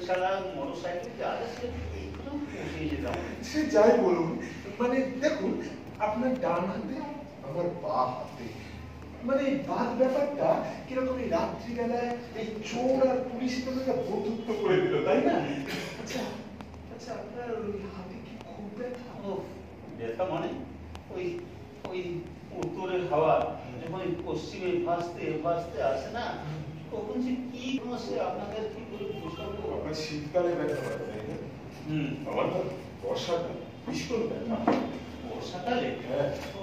ছাড়া মোটরসাইকেল যা আছে একদম পৌঁছে যেতাম। সে যাই বলুন, মানে দেখুন আপনার ডান হাতে আমার বা হাতে, মানে এই বাদ ব্যাপারটা কিরকম এই রাত্রিবেলায় এই চোর আর পুলিশ বন্ধুত্ব করে দিল, তাই না? আচ্ছা আচ্ছা, আপনার ওই হাতে কি খুব ব্যথা? ও ব্যথা মানে ওই ওই উত্তরের হাওয়া যখন পশ্চিমে ভাসতে ভাসতে আসে না, তখন যে কি সে আপনাকে কি করে বোঝাবো। আপনার শীতকালে ব্যথা হয়, তাই না? আমার না বর্ষাকাল ভীষণ ব্যথা। বর্ষাকালে? হ্যাঁ। তো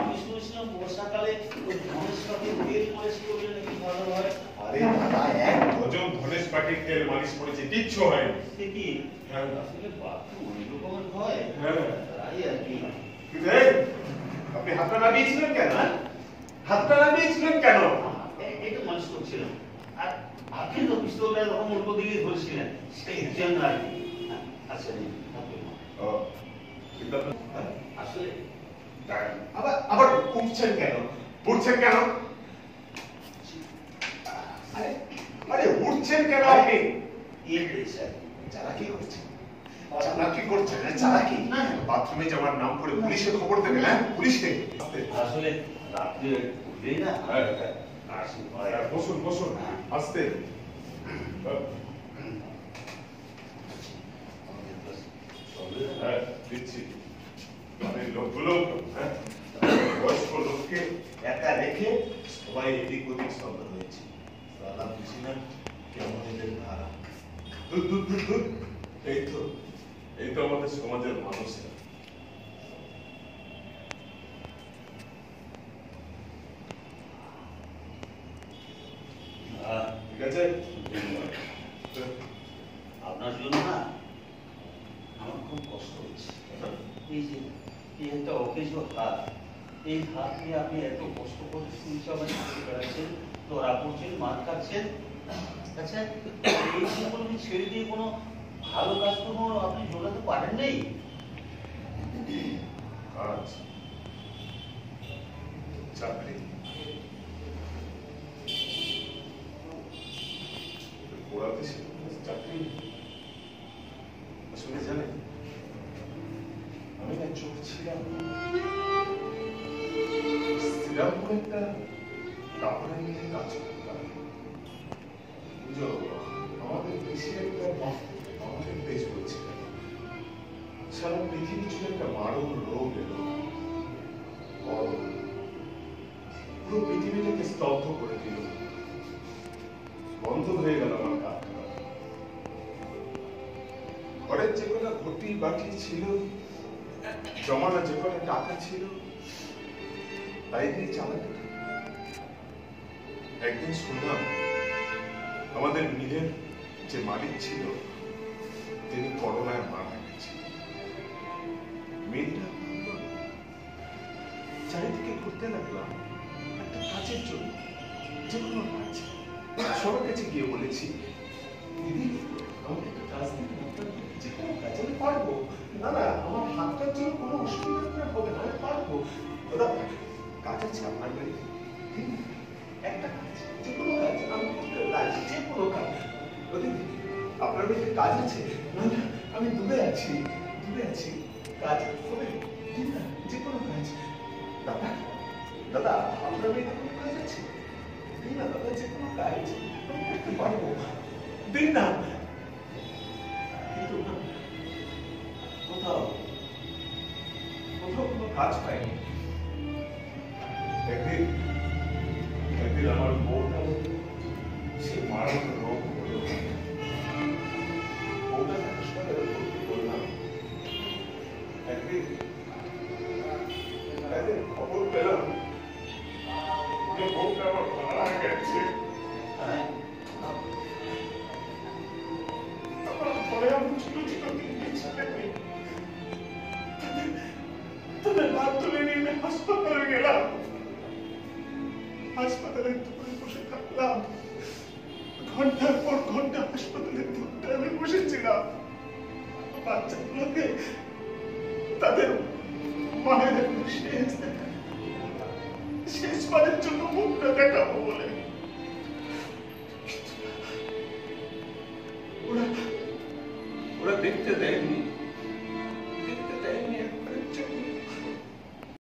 আমি শুনেছিলাম বর্ষাকালে ওই ধনেশ পাখির তেল মালিশ করলে নাকি ভালো হয়। আরে দাদা, এক ডজন ধনেশ পাখির তেল মালিশ করেছে, কিচ্ছু হয়নি। সে কি? হ্যাঁ। আসলে বাথু ওই রকমের হয়। হ্যাঁ। তাই আর কি। আপনি হাতটা নামিয়েছিলেন কেন? হাতটা নামিয়েছিলেন কেন? এটা মালিশ করছিলাম। আর আপনি তো পিস্তলটা এরকম উল্টো দিকে ধরেছিলেন, সেই জন্য আর কি। আচ্ছা আসলে আবার আবার উঠছেন কেন? উঠছেন কেন? আরে আরে উঠছেন কেন আপনি? চালাকি করছেন, চালাকি করছেন, চালাকি। বাথরুমে যাওয়ার নাম করে পুলিশে খবর দেবেন? হ্যাঁ, পুলিশে। আসলে রাত্রে উঠলেই না। বসুন বসুন, আস্তে। হ্যাঁ দিচ্ছি। মানে লোকগুলো বয়স্ক লোককে একা রেখে সবাই এদিক ওদিক শব্দ হয়েছে। বুঝি না কেমন এদের ধারা। এই তো আমাদের সমাজের মানুষরা। ঠিক আছে, আপনার জন্য না আমার খুব কষ্ট হচ্ছে। এই যে এই একটা অকেজ হাত, এই হাত নিয়ে আপনি এত কষ্ট করে শুনছি আমার ছুটে বেড়াচ্ছেন, ধরা পড়ছেন, মার খাচ্ছেন। আচ্ছা এই জীবন ছেড়ে দিয়ে কোনো ভালো কাজ কোনো আপনি জোগাতে পারেন নেই? কাজ, চাকরি, পড়াতে চাকরি। আসলে জানেন, আমি না চোখ ছিলাম শ্রীরামপুর একটা কাপড়ের নিয়ে কাজ করতাম। বুঝো, আমাদের দেশে একটা আমাদের দেশ বলছিলেন সারা পৃথিবী জুড়ে একটা মারণ রোগ এলো, পুরো পৃথিবীটাকে স্তব্ধ করে দিল। বন্ধ হয়ে গেল আমার কাজ। ঘরের যে কটা ঘটি বাটি ছিল, জমানো যে কটা টাকা ছিল, তাই দিয়ে চালাতে। একদিন শুনলাম আমাদের মিলের যে মালিক ছিল তিনি করোনায় মারা গেছেন। মেয়েরা চারিদিকে ঘুরতে লাগলাম একটা কাজের জন্য, যে কোনো কাজ। সবার কাছে গিয়ে বলেছি, দিদি আমাকে একটা কাজ দিন, যে কোনো কাজ আমি পারবো। না না, আমার হাতটার জন্য কোনো অসুবিধা হবে না, আমি পারবো। দাদা কাজ আছে আপনার বাড়িতে? একটা কাজ, যে কোনো কাজ আমি করতে রাজি, যে কোনো কাজ। আপনার বাড়িতে কাজ আছে? না না, আমি দূরে আছি, কাজ হবে, দিন না, যে কোনো কাজ। দাদা দাদা আপনার বাড়িতে কোনো কাজ আছে? দিন না দাদা, যে কোনো কাজ আমি করতে পারবো, দিন না। কিন্তু কোথাও কোনো কাজ পাইনি। একদিন আমার বউটা সে মারণ রোগ হলো, বউটা হাসপাতালে ভর্তি করলাম। একদিন খবর পেলাম যে বউটা আমার মারা গেছে। পরে আমি ছোট ছোট তাদের হাত তুলে নিয়ে হাসপাতালে গেলাম। হাসপাতালে দুপুরে বসে থাকলাম, ঘন্টার পর ঘন্টা হাসপাতালে ধরতে আমি বসেছিলাম। বাচ্চাগুলোকে তাদের মায়ের শেষবারের জন্য মুখটা দেখাবো বলে ওরা ওরা দেখতে দেয়নি।